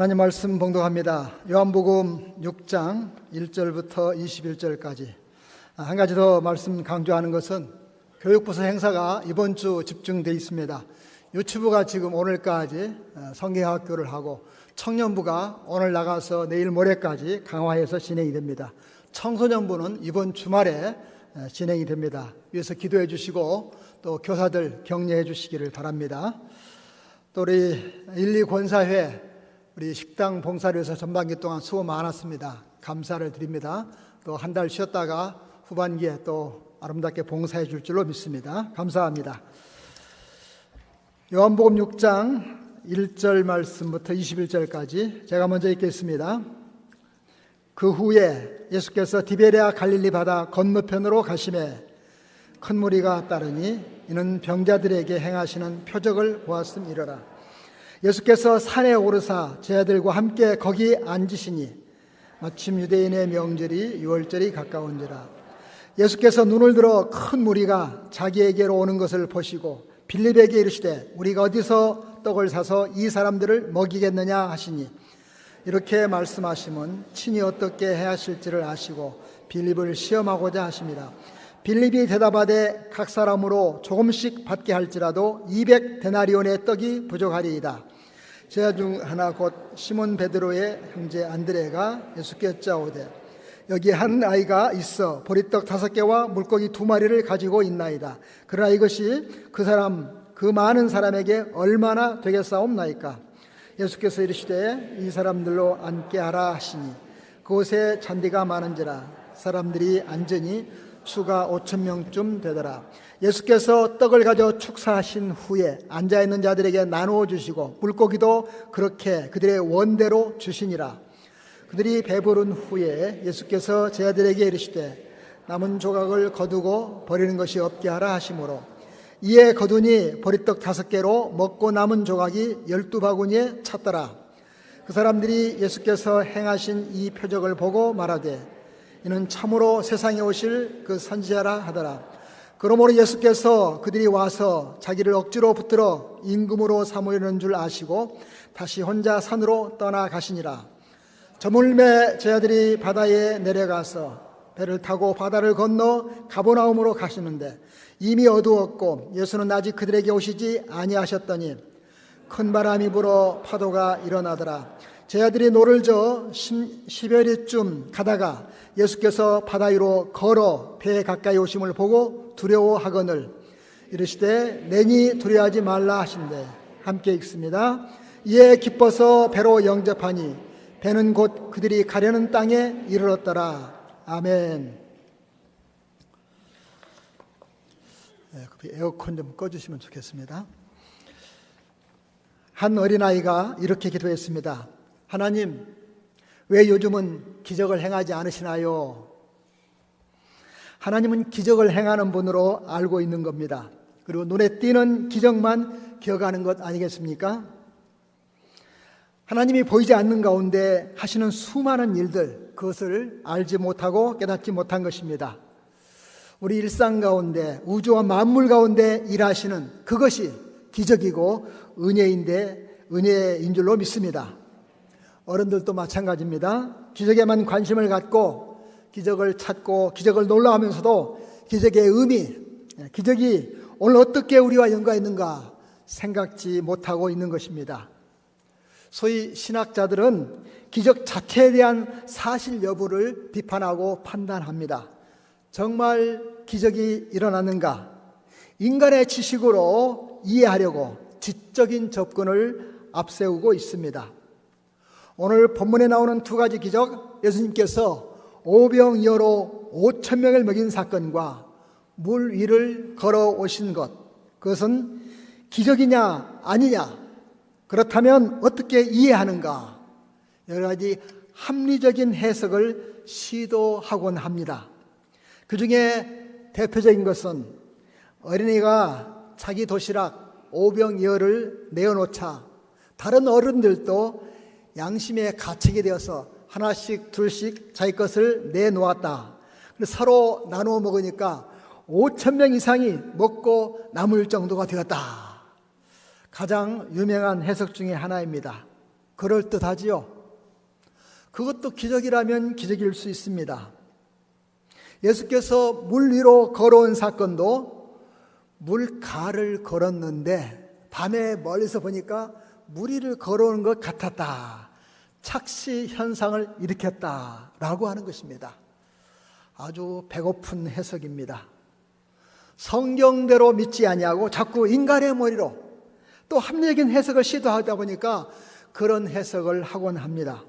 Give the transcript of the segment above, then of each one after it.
하나님 말씀 봉독합니다. 요한복음 6장 1절부터 21절까지. 한 가지 더 말씀 강조하는 것은 교육부서 행사가 이번 주 집중되어 있습니다. 유치부가 지금 오늘까지 성경학교를 하고 청년부가 오늘 나가서 내일 모레까지 강화해서 진행이 됩니다. 청소년부는 이번 주말에 진행이 됩니다. 위에서 기도해 주시고 또 교사들 격려해 주시기를 바랍니다. 또 우리 1, 2 권사회 우리 식당 봉사를 위해서 전반기 동안 수고 많았습니다. 감사를 드립니다. 또 한 달 쉬었다가 후반기에 또 아름답게 봉사해 줄 줄로 믿습니다. 감사합니다. 요한복음 6장 1절 말씀부터 21절까지 제가 먼저 읽겠습니다. 그 후에 예수께서 디베레아 갈릴리 바다 건너편으로 가시매 큰 무리가 따르니 이는 병자들에게 행하시는 표적을 보았음이러라. 예수께서 산에 오르사 제자들과 함께 거기 앉으시니 마침 유대인의 명절이 유월절이 가까운지라. 예수께서 눈을 들어 큰 무리가 자기에게로 오는 것을 보시고 빌립에게 이르시되 우리가 어디서 떡을 사서 이 사람들을 먹이겠느냐 하시니 이렇게 말씀하시면 친히 어떻게 해하실지를 아시고 빌립을 시험하고자 하십니다. 빌립이 대답하되 각 사람으로 조금씩 받게 할지라도 200데나리온의 떡이 부족하리이다. 제자 중 하나 곧 시몬 베드로의 형제 안드레가 예수께 여짜오되 여기 한 아이가 있어 보리떡 5개와 물고기 2마리를 가지고 있나이다. 그러나 이것이 그 많은 사람에게 얼마나 되겠사옵나이까. 예수께서 이르시되 이 사람들로 앉게 하라 하시니 그곳에 잔디가 많은지라 사람들이 앉으니 수가 5,000명쯤 되더라. 예수께서 떡을 가져 축사하신 후에 앉아있는 자들에게 나누어 주시고 물고기도 그렇게 그들의 원대로 주시니라. 그들이 배부른 후에 예수께서 제자들에게 이르시되 남은 조각을 거두고 버리는 것이 없게 하라 하시므로 이에 거두니 보리떡 5개로 먹고 남은 조각이 12바구니에 찼더라. 그 사람들이 예수께서 행하신 이 표적을 보고 말하되 이는 참으로 세상에 오실 그 선지자라 하더라. 그러므로 예수께서 그들이 와서 자기를 억지로 붙들어 임금으로 삼으려는 줄 아시고 다시 혼자 산으로 떠나가시니라. 저물매 제자들이 바다에 내려가서 배를 타고 바다를 건너 가버나움으로 가시는데 이미 어두웠고 예수는 아직 그들에게 오시지 아니하셨더니 큰 바람이 불어 파도가 일어나더라. 제자들이 노를 저어 10여리쯤 가다가 예수께서 바다 위로 걸어 배에 가까이 오심을 보고 두려워하거늘 이르시되 내니 두려워하지 말라 하신대. 함께 읽습니다. 이에 기뻐서 배로 영접하니 배는 곧 그들이 가려는 땅에 이르렀더라. 아멘. 에어컨 좀 꺼주시면 좋겠습니다. 한 어린아이가 이렇게 기도했습니다. 하나님, 왜 요즘은 기적을 행하지 않으시나요? 하나님은 기적을 행하는 분으로 알고 있는 겁니다. 그리고 눈에 띄는 기적만 기억하는 것 아니겠습니까? 하나님이 보이지 않는 가운데 하시는 수많은 일들, 그것을 알지 못하고 깨닫지 못한 것입니다. 우리 일상 가운데 우주와 만물 가운데 일하시는 그것이 기적이고 은혜인 줄로 믿습니다. 어른들도 마찬가지입니다. 기적에만 관심을 갖고 기적을 찾고 기적을 놀라하면서도 기적의 의미, 기적이 오늘 어떻게 우리와 연관있는가 생각지 못하고 있는 것입니다. 소위 신학자들은 기적 자체에 대한 사실 여부를 비판하고 판단합니다. 정말 기적이 일어났는가? 인간의 지식으로 이해하려고 지적인 접근을 앞세우고 있습니다. 오늘 본문에 나오는 2가지 기적, 예수님께서 오병이어로 5,000명을 먹인 사건과 물 위를 걸어오신 것, 그것은 기적이냐 아니냐, 그렇다면 어떻게 이해하는가, 여러 가지 합리적인 해석을 시도하곤 합니다. 그 중에 대표적인 것은 어린이가 자기 도시락 오병이어를 내어놓자 다른 어른들도 양심에 가책이 되어서 하나씩 둘씩 자기 것을 내놓았다. 서로 나누어 먹으니까 5,000명 이상이 먹고 남을 정도가 되었다. 가장 유명한 해석 중에 하나입니다. 그럴듯하지요? 그것도 기적이라면 기적일 수 있습니다. 예수께서 물 위로 걸어온 사건도 물가를 걸었는데 밤에 멀리서 보니까 물 위를 걸어오는 것 같았다. 착시 현상을 일으켰다라고 하는 것입니다. 아주 배고픈 해석입니다. 성경대로 믿지 아니하고 자꾸 인간의 머리로 또 합리적인 해석을 시도하다 보니까 그런 해석을 하곤 합니다.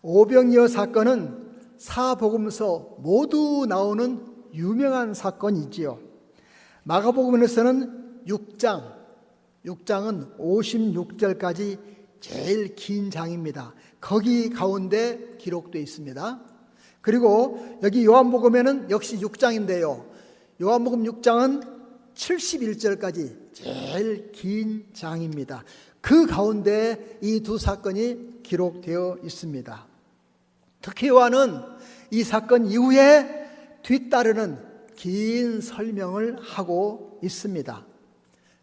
오병이어 사건은 사복음서 모두 나오는 유명한 사건이지요. 마가복음에서는 6장은 56절까지 제일 긴 장입니다. 거기 가운데 기록되어 있습니다. 그리고 여기 요한복음에는 역시 6장인데요. 요한복음 6장은 71절까지 제일 긴 장입니다. 그 가운데 이 두 사건이 기록되어 있습니다. 특히 요한은 이 사건 이후에 뒤따르는 긴 설명을 하고 있습니다.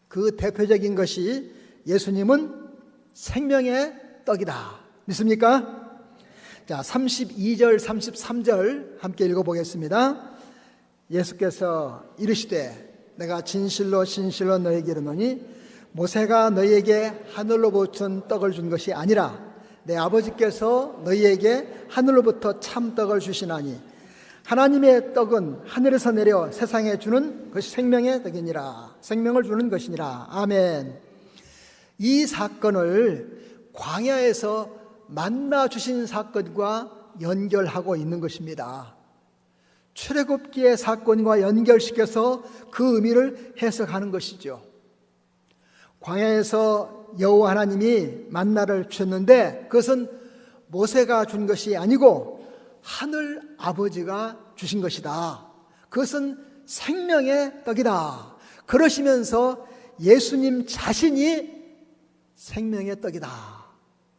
그 대표적인 것이 예수님은 생명의 떡이다. 믿습니까? 자, 32절, 33절 함께 읽어보겠습니다. 예수께서 이르시되 내가 진실로 진실로 너희에게 이르노니 모세가 너희에게 하늘로 보춘 떡을 준 것이 아니라 내 아버지께서 너희에게 하늘로부터 참떡을 주시나니 하나님의 떡은 하늘에서 내려 세상에 주는 것이 생명의 떡이니라. 생명을 주는 것이니라. 아멘. 이 사건을 광야에서 만나 주신 사건과 연결하고 있는 것입니다. 출애굽기의 사건과 연결시켜서 그 의미를 해석하는 것이죠. 광야에서 여호와 하나님이 만나를 주셨는데 그것은 모세가 준 것이 아니고 하늘 아버지가 주신 것이다. 그것은 생명의 떡이다. 그러시면서 예수님 자신이 생명의 떡이다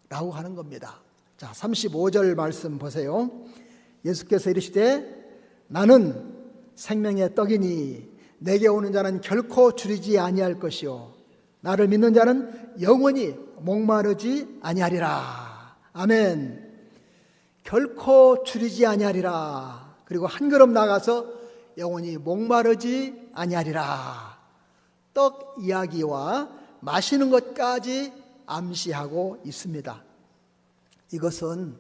라고 하는 겁니다. 자, 35절 말씀 보세요. 예수께서 이르시되 나는 생명의 떡이니 내게 오는 자는 결코 줄이지 아니할 것이요 나를 믿는 자는 영원히 목마르지 아니하리라. 아멘. 결코 줄이지 아니하리라. 그리고 한 걸음 나가서 영원히 목마르지 아니하리라. 떡 이야기와 마시는 것까지 암시하고 있습니다. 이것은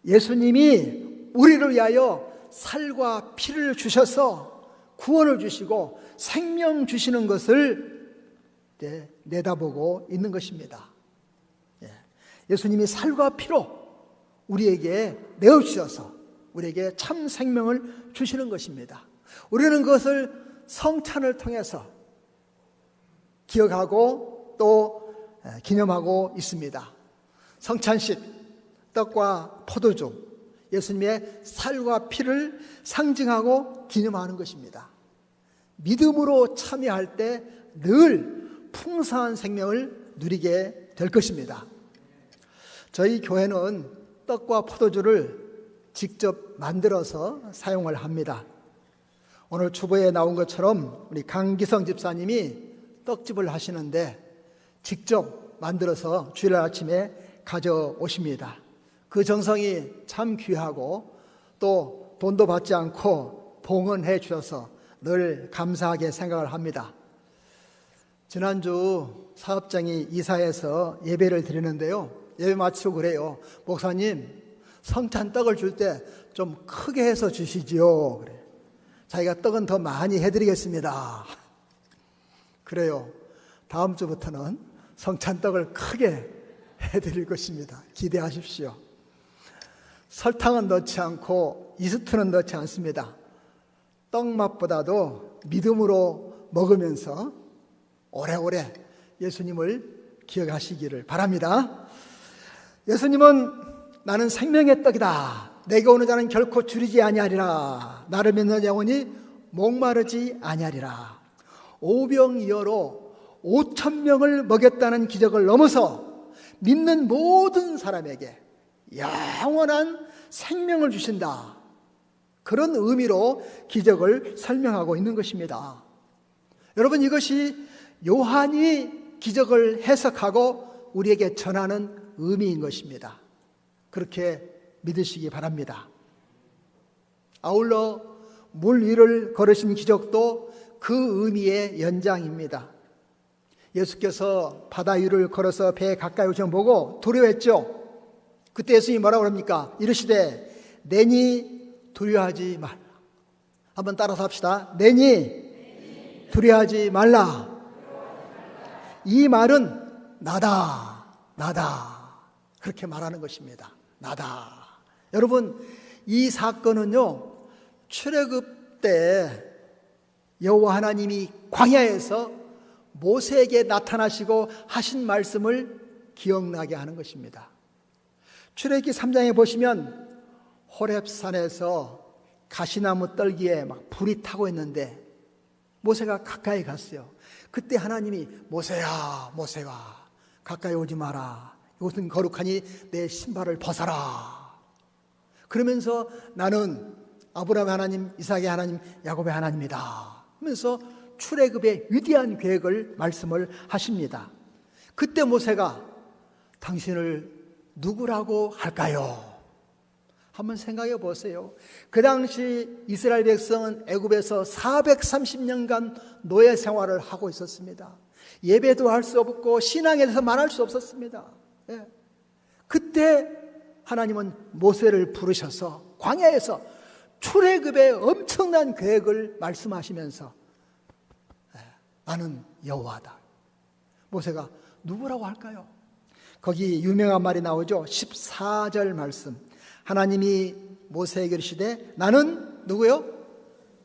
예수님이 우리를 위하여 살과 피를 주셔서 구원을 주시고 생명 주시는 것을 내다보고 있는 것입니다. 예수님이 살과 피로 우리에게 내어주셔서 우리에게 참 생명을 주시는 것입니다. 우리는 그것을 성찬을 통해서 기억하고 또 기념하고 있습니다. 성찬식, 떡과 포도주, 예수님의 살과 피를 상징하고 기념하는 것입니다. 믿음으로 참여할 때 늘 풍성한 생명을 누리게 될 것입니다. 저희 교회는 떡과 포도주를 직접 만들어서 사용을 합니다. 오늘 주보에 나온 것처럼 우리 강기성 집사님이 떡집을 하시는데 직접 만들어서 주일 아침에 가져오십니다. 그 정성이 참 귀하고 또 돈도 받지 않고 봉헌해 주셔서 늘 감사하게 생각을 합니다. 지난주 사업장이 이사해서 예배를 드리는데요. 예배 마치고 그래요. 목사님, 성찬떡을 줄 때 좀 크게 해서 주시지요. 그래. 자기가 떡은 더 많이 해드리겠습니다. 그래요. 다음 주부터는 성찬떡을 크게 해드릴 것입니다. 기대하십시오. 설탕은 넣지 않고 이스트는 넣지 않습니다. 떡 맛보다도 믿음으로 먹으면서 오래오래 예수님을 기억하시기를 바랍니다. 예수님은 나는 생명의 떡이다. 내게 오는 자는 결코 줄이지 아니하리라. 나를 믿는 영혼이 목마르지 아니하리라. 오병이어로 5,000명을 먹였다는 기적을 넘어서 믿는 모든 사람에게 영원한 생명을 주신다. 그런 의미로 기적을 설명하고 있는 것입니다. 여러분, 이것이 요한이 기적을 해석하고 우리에게 전하는 의미인 것입니다. 그렇게 믿으시기 바랍니다. 아울러 물 위를 걸으신 기적도 그 의미의 연장입니다. 예수께서 바다 위를 걸어서 배에 가까이 오시면 보고 두려워했죠. 그때 예수님이 뭐라고 합니까? 이르시되 내니 두려워하지 말라. 한번 따라서 합시다. 내니 두려워하지 말라. 이 말은 나다, 나다. 그렇게 말하는 것입니다. 나다. 여러분, 이 사건은요, 출애굽 때 여호와 하나님이 광야에서 모세에게 나타나시고 하신 말씀을 기억나게 하는 것입니다. 출애굽기 3장에 보시면 호렙산에서 가시나무 떨기에 막 불이 타고 있는데 모세가 가까이 갔어요. 그때 하나님이 모세야, 모세야, 가까이 오지 마라. 이것은 거룩하니 내 신발을 벗어라. 그러면서 나는 아브라함의 하나님, 이삭의 하나님, 야곱의 하나님이다 하면서 출애굽의 위대한 계획을 말씀을 하십니다. 그때 모세가 당신을 누구라고 할까요? 한번 생각해 보세요. 그 당시 이스라엘 백성은 애굽에서 430년간 노예 생활을 하고 있었습니다. 예배도 할 수 없고 신앙에 대해서 말할 수 없었습니다. 예. 그때 하나님은 모세를 부르셔서 광야에서 출애굽의 엄청난 계획을 말씀하시면서 나는 여호와다. 모세가 누구라고 할까요? 거기 유명한 말이 나오죠. 14절 말씀. 하나님이 모세에게 이르시되 나는 누구요?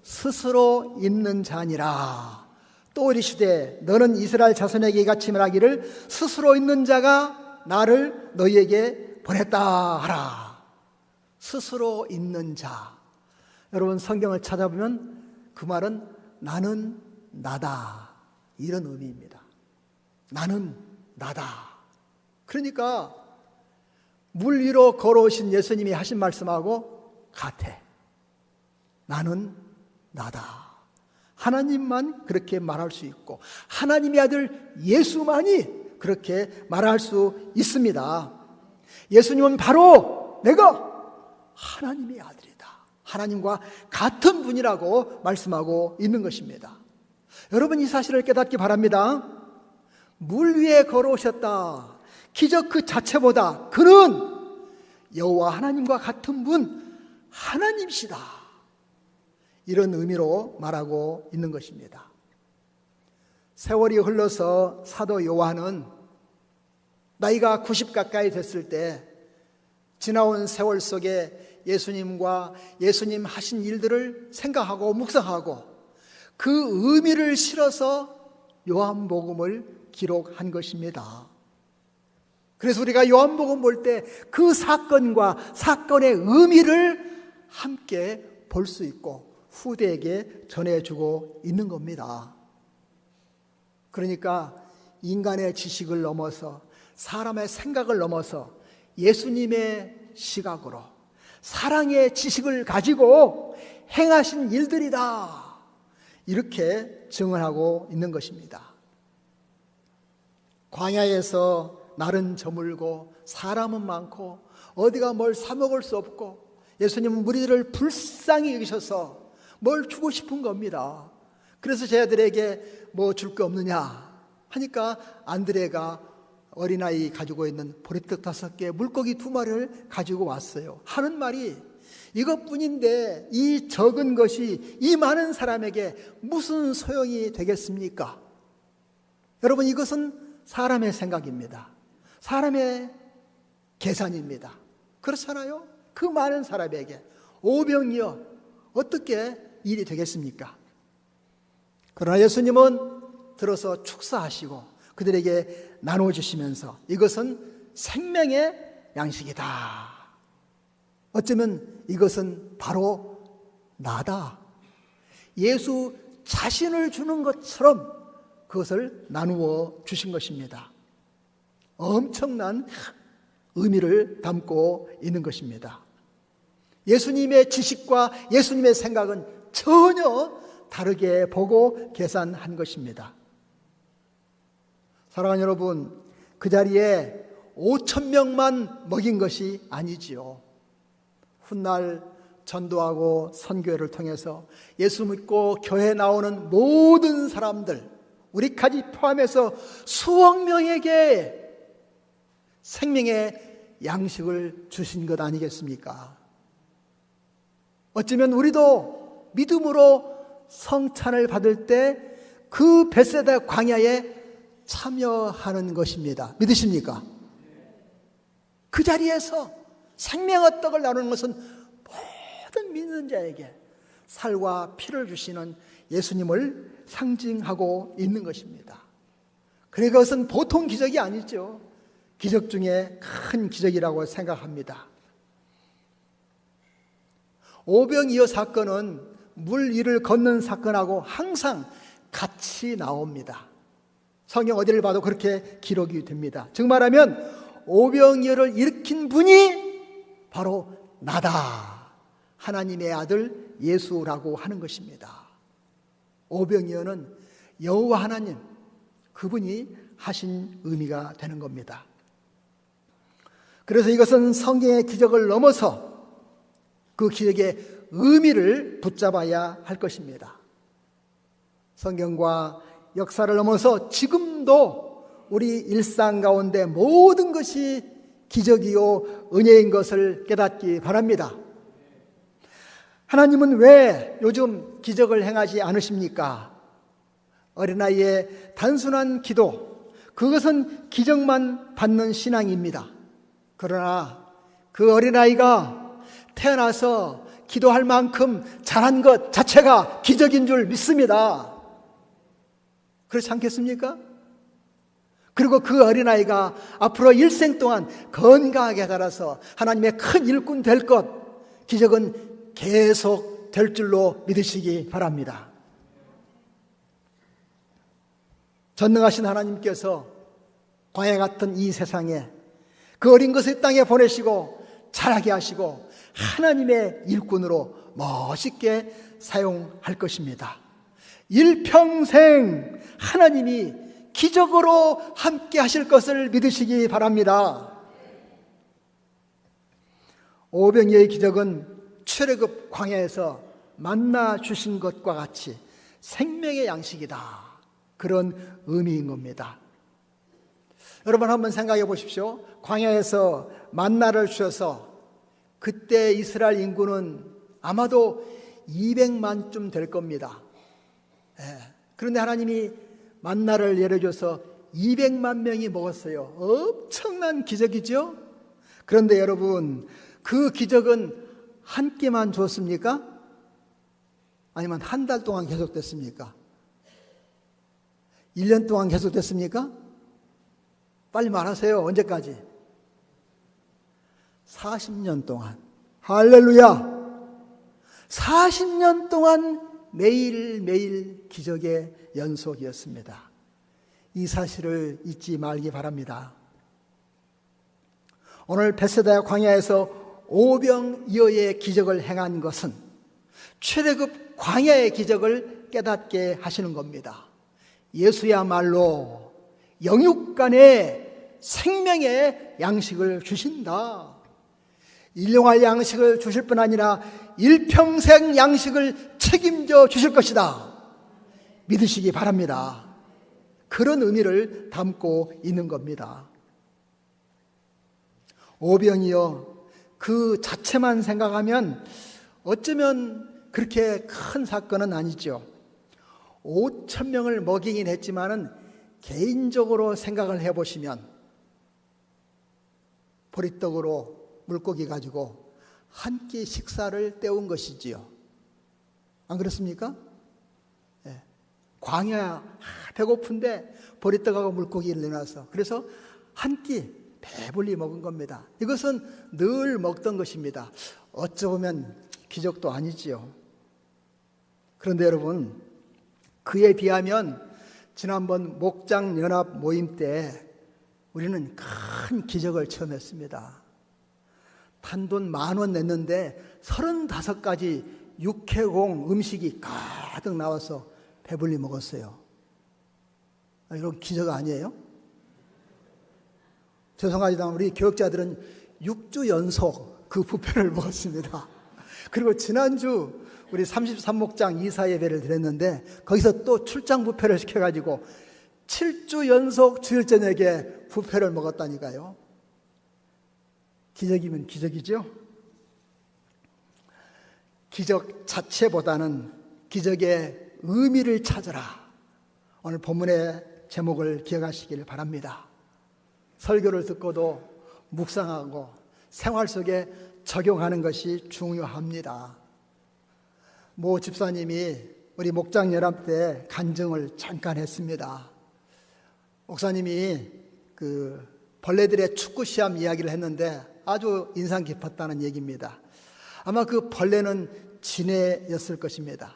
스스로 있는 자니라. 또 이르시되 너는 이스라엘 자손에게 이같이 말하기를 스스로 있는 자가 나를 너희에게 보냈다 하라. 스스로 있는 자. 여러분 성경을 찾아보면 그 말은 나는 나다 이런 의미입니다. 나는 나다. 그러니까 물 위로 걸어오신 예수님이 하신 말씀하고 같아. 나는 나다. 하나님만 그렇게 말할 수 있고 하나님의 아들 예수만이 그렇게 말할 수 있습니다. 예수님은 바로 내가 하나님의 아들이다. 하나님과 같은 분이라고 말씀하고 있는 것입니다. 여러분 이 사실을 깨닫기 바랍니다. 물 위에 걸어오셨다. 기적 그 자체보다 그는 여호와 하나님과 같은 분 하나님이시다. 이런 의미로 말하고 있는 것입니다. 세월이 흘러서 사도 요한은 나이가 90 가까이 됐을 때 지나온 세월 속에 예수님과 예수님 하신 일들을 생각하고 묵상하고 그 의미를 실어서 요한복음을 기록한 것입니다. 그래서 우리가 요한복음 볼 때 그 사건과 사건의 의미를 함께 볼 수 있고 후대에게 전해주고 있는 겁니다. 그러니까 인간의 지식을 넘어서 사람의 생각을 넘어서 예수님의 시각으로 사랑의 지식을 가지고 행하신 일들이다. 이렇게 증언하고 있는 것입니다. 광야에서 날은 저물고 사람은 많고 어디가 뭘 사 먹을 수 없고 예수님은 무리들을 불쌍히 여기셔서 뭘 주고 싶은 겁니다. 그래서 제 아들에게 뭐 줄 거 없느냐 하니까 안드레가 어린아이 가지고 있는 보리떡 5개, 물고기 2마리를 가지고 왔어요. 하는 말이 이것뿐인데 이 적은 것이 이 많은 사람에게 무슨 소용이 되겠습니까? 여러분 이것은 사람의 생각입니다. 사람의 계산입니다. 그렇잖아요? 그 많은 사람에게 5병이요 어떻게 일이 되겠습니까? 그러나 예수님은 들어서 축사하시고 그들에게 나눠주시면서 이것은 생명의 양식이다. 어쩌면 이것은 바로 나다. 예수 자신을 주는 것처럼 그것을 나누어 주신 것입니다. 엄청난 의미를 담고 있는 것입니다. 예수님의 지식과 예수님의 생각은 전혀 다르게 보고 계산한 것입니다. 사랑하는 여러분, 그 자리에 5,000명만 먹인 것이 아니지요. 훗날 전도하고 선교회를 통해서 예수 믿고 교회 나오는 모든 사람들, 우리까지 포함해서 수억 명에게 생명의 양식을 주신 것 아니겠습니까? 어쩌면 우리도 믿음으로 성찬을 받을 때 그 벳세다 광야에 참여하는 것입니다. 믿으십니까? 그 자리에서 생명의 떡을 나누는 것은 모든 믿는 자에게 살과 피를 주시는 예수님을 상징하고 있는 것입니다. 그래 그것은 보통 기적이 아니죠. 기적 중에 큰 기적이라고 생각합니다. 오병이어 사건은 물 위를 걷는 사건하고 항상 같이 나옵니다. 성경 어디를 봐도 그렇게 기록이 됩니다. 즉 말하면 오병이어를 일으킨 분이 바로 나다, 하나님의 아들 예수라고 하는 것입니다. 오병이어는 여호와 하나님, 그분이 하신 의미가 되는 겁니다. 그래서 이것은 성경의 기적을 넘어서 그 기적의 의미를 붙잡아야 할 것입니다. 성경과 역사를 넘어서 지금도 우리 일상 가운데 모든 것이 기적이요 은혜인 것을 깨닫기 바랍니다. 하나님은 왜 요즘 기적을 행하지 않으십니까? 어린아이의 단순한 기도, 그것은 기적만 받는 신앙입니다. 그러나 그 어린아이가 태어나서 기도할 만큼 잘한 것 자체가 기적인 줄 믿습니다. 그렇지 않겠습니까? 그리고 그 어린아이가 앞으로 일생 동안 건강하게 자라서 하나님의 큰 일꾼 될 것, 기적은 계속 될 줄로 믿으시기 바랍니다. 전능하신 하나님께서 광야 같은 이 세상에 그 어린 것을 땅에 보내시고 자라게 하시고 하나님의 일꾼으로 멋있게 사용할 것입니다. 일평생 하나님이 기적으로 함께 하실 것을 믿으시기 바랍니다. 오병이어의 기적은 출애굽 광야에서 만나 주신 것과 같이 생명의 양식이다, 그런 의미인 겁니다. 여러분 한번 생각해 보십시오. 광야에서 만나를 주셔서 그때 이스라엘 인구는 아마도 200만쯤 될 겁니다. 그런데 하나님이 만나를 내려줘서 200만 명이 먹었어요. 엄청난 기적이죠? 그런데 여러분, 그 기적은 한 끼만 줬습니까? 아니면 한 달 동안 계속됐습니까? 1년 동안 계속됐습니까? 빨리 말하세요. 언제까지? 40년 동안. 할렐루야! 40년 동안 매일매일 기적의 연속이었습니다. 이 사실을 잊지 말기 바랍니다. 오늘 벳세다 광야에서 오병이어의 기적을 행한 것은 출애굽 광야의 기적을 깨닫게 하시는 겁니다. 예수야말로 영육간의 생명의 양식을 주신다. 일용할 양식을 주실 뿐 아니라 일평생 양식을 책임져 주실 것이다. 믿으시기 바랍니다. 그런 의미를 담고 있는 겁니다. 오병이어 그 자체만 생각하면 어쩌면 그렇게 큰 사건은 아니죠. 5,000명을 먹이긴 했지만은 개인적으로 생각을 해보시면 보리떡으로 물고기 가지고 한 끼 식사를 때운 것이지요. 안 그렇습니까? 예. 광야 배고픈데 보리떡하고 물고기를 내놔서 그래서 한 끼 배불리 먹은 겁니다. 이것은 늘 먹던 것입니다. 어쩌면 기적도 아니지요. 그런데 여러분, 그에 비하면 지난번 목장연합 모임 때 우리는 큰 기적을 체험했습니다. 단돈 10,000원 냈는데 35가지 육해공 음식이 가득 나와서 배불리 먹었어요. 이런 기적 아니에요? 죄송하지만 우리 교역자들은 6주 연속 그 뷔페를 먹었습니다. 그리고 지난주 우리 33목장 이사 예배를 드렸는데 거기서 또 출장 뷔페를 시켜가지고 7주 연속 주일 저녁에 뷔페를 먹었다니까요. 기적이면 기적이죠. 기적 자체보다는 기적의 의미를 찾으라. 오늘 본문의 제목을 기억하시기를 바랍니다. 설교를 듣고도 묵상하고 생활 속에 적용하는 것이 중요합니다. 모 집사님이 우리 목장연합 때 간증을 잠깐 했습니다. 목사님이 그 벌레들의 축구 시합 이야기를 했는데 아주 인상 깊었다는 얘기입니다. 아마 그 벌레는 진해였을 것입니다.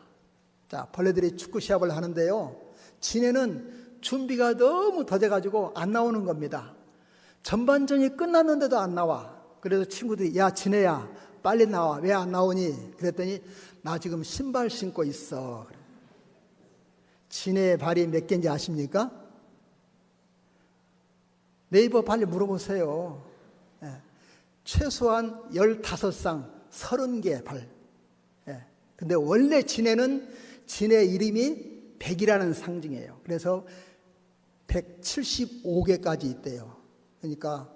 자, 벌레들이 축구 시합을 하는데요. 진해는 준비가 너무 더뎌가지고 안 나오는 겁니다. 전반전이 끝났는데도 안 나와. 그래서 친구들이 야 진해야 빨리 나와. 왜 안 나오니? 그랬더니 나 지금 신발 신고 있어. 진해의 발이 몇 개인지 아십니까? 네이버 빨리 물어보세요. 예. 최소한 15쌍 30개 발. 예. 근데 원래 진해는 진해 이름이 100이라는 상징이에요. 그래서 175개까지 있대요. 그러니까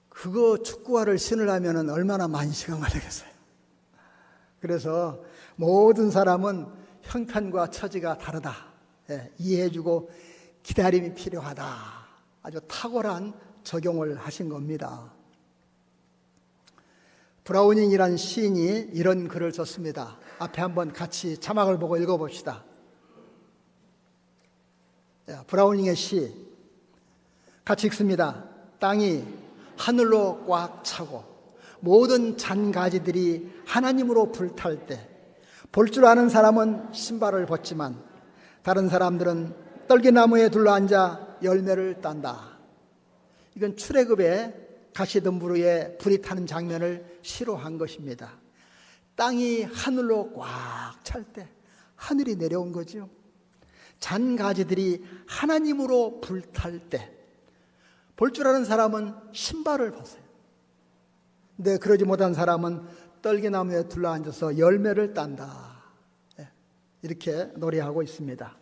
그거 축구화를 신으려면 얼마나 많은 시간 걸리겠어요. 그래서 모든 사람은 형편과 처지가 다르다. 예, 이해해주고 기다림이 필요하다. 아주 탁월한 적용을 하신 겁니다. 브라우닝이란 시인이 이런 글을 썼습니다. 앞에 한번 같이 자막을 보고 읽어봅시다. 브라우닝의 시 같이 읽습니다. 땅이 하늘로 꽉 차고 모든 잔가지들이 하나님으로 불탈 때 볼 줄 아는 사람은 신발을 벗지만 다른 사람들은 떨기나무에 둘러앉아 열매를 딴다. 이건 출애굽의 가시덤불에 불이 타는 장면을 시로한 것입니다. 땅이 하늘로 꽉 찰 때 하늘이 내려온 거죠. 잔가지들이 하나님으로 불탈 때 볼 줄 아는 사람은 신발을 벗어요. 근데 그러지 못한 사람은 떨기나무에 둘러앉아서 열매를 딴다. 이렇게 노래하고 있습니다.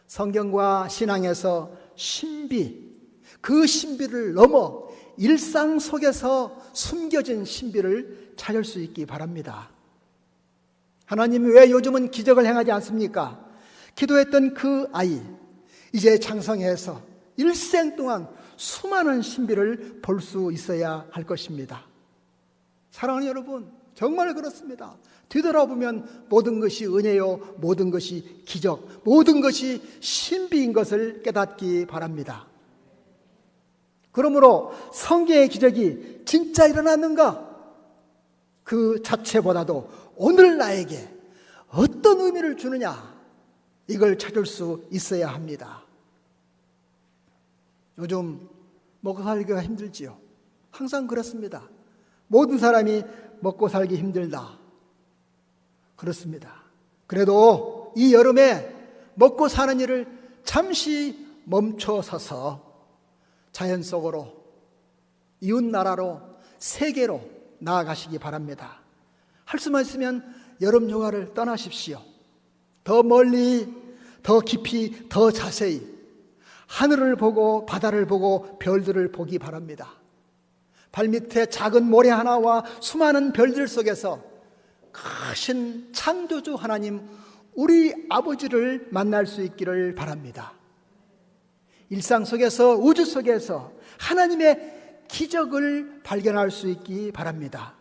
성경과 신앙에서 신비, 그 신비를 넘어 일상 속에서 숨겨진 신비를 찾을 수 있기 바랍니다. 하나님이 왜 요즘은 기적을 행하지 않습니까? 기도했던 그 아이, 이제 장성해서 일생 동안 수많은 신비를 볼 수 있어야 할 것입니다. 사랑하는 여러분, 정말 그렇습니다. 뒤돌아보면 모든 것이 은혜요, 모든 것이 기적, 모든 것이 신비인 것을 깨닫기 바랍니다. 그러므로 성경의 기적이 진짜 일어났는가? 그 자체보다도 오늘 나에게 어떤 의미를 주느냐? 이걸 찾을 수 있어야 합니다. 요즘 먹고 살기가 힘들지요. 항상 그렇습니다. 모든 사람이 먹고 살기 힘들다. 그렇습니다. 그래도 이 여름에 먹고 사는 일을 잠시 멈춰서서 자연 속으로, 이웃 나라로, 세계로 나아가시기 바랍니다. 할 수만 있으면 여름 휴가를 떠나십시오. 더 멀리, 더 깊이, 더 자세히 하늘을 보고 바다를 보고 별들을 보기 바랍니다. 발밑에 작은 모래 하나와 수많은 별들 속에서 크신 창조주 하나님, 우리 아버지를 만날 수 있기를 바랍니다. 일상 속에서, 우주 속에서 하나님의 기적을 발견할 수 있기 바랍니다.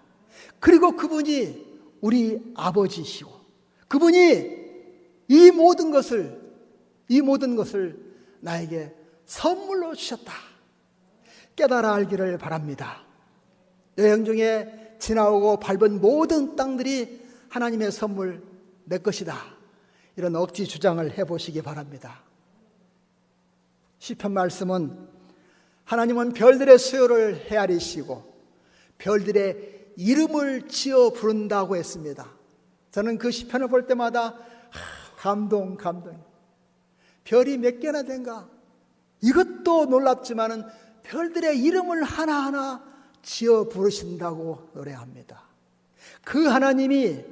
그리고 그분이 우리 아버지시고 그분이 이 모든 것을 나에게 선물로 주셨다. 깨달아 알기를 바랍니다. 여행 중에 지나오고 밟은 모든 땅들이 하나님의 선물, 내 것이다. 이런 억지 주장을 해보시기 바랍니다. 시편 말씀은 하나님은 별들의 수요를 헤아리시고 별들의 이름을 지어 부른다고 했습니다. 저는 그 시편을 볼 때마다 감동. 별이 몇 개나 된가? 이것도 놀랍지만은 별들의 이름을 하나하나 지어 부르신다고 노래합니다. 그 하나님이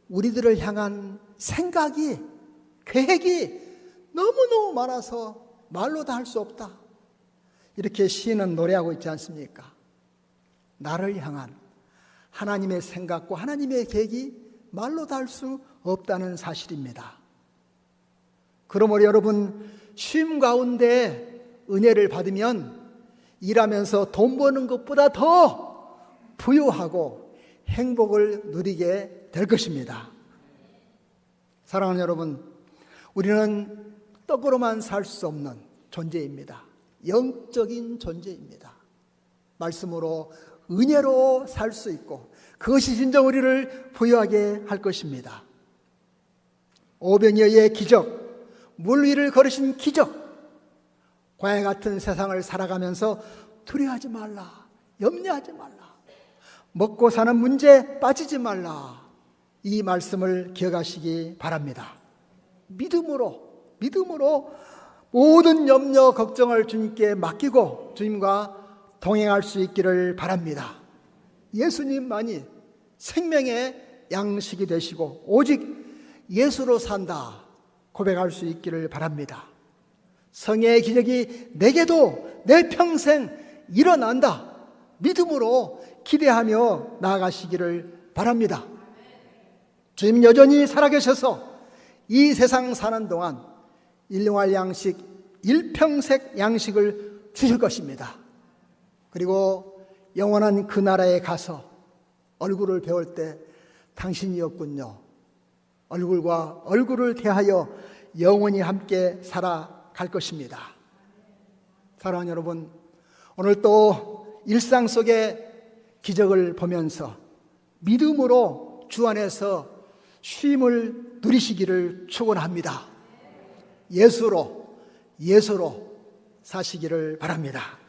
우리들을 향한 생각이, 계획이 너무너무 많아서 말로 다 할 수 없다. 이렇게 시인은 노래하고 있지 않습니까? 나를 향한 하나님의 생각과 하나님의 계획이 말로 다 할 수 없다는 사실입니다. 그러므로 여러분, 쉼 가운데 은혜를 받으면 일하면서 돈 버는 것보다 더 부유하고 행복을 누리게 될 것입니다. 사랑하는 여러분, 우리는 떡으로만 살 수 없는 존재입니다. 영적인 존재입니다. 말씀으로, 은혜로 살 수 있고 그것이 진정 우리를 부유하게 할 것입니다. 오병이어의 기적, 물 위를 걸으신 기적, 광야 같은 세상을 살아가면서 두려워하지 말라, 염려하지 말라, 먹고 사는 문제에 빠지지 말라, 이 말씀을 기억하시기 바랍니다. 믿음으로 모든 염려, 걱정을 주님께 맡기고 주님과 동행할 수 있기를 바랍니다. 예수님만이 생명의 양식이 되시고 오직 예수로 산다 고백할 수 있기를 바랍니다. 성의 기적이 내게도 내 평생 일어난다 믿음으로 기대하며 나아가시기를 바랍니다. 주님 여전히 살아계셔서 이 세상 사는 동안 일용할 양식, 일평생 양식을 주실 것입니다. 그리고 영원한 그 나라에 가서 얼굴을 배울 때 당신이었군요, 얼굴과 얼굴을 대하여 영원히 함께 살아갈 것입니다. 사랑하는 여러분, 오늘 또 일상 속의 기적을 보면서 믿음으로 주 안에서 쉼을 누리시기를 축원합니다. 예수로 사시기를 바랍니다.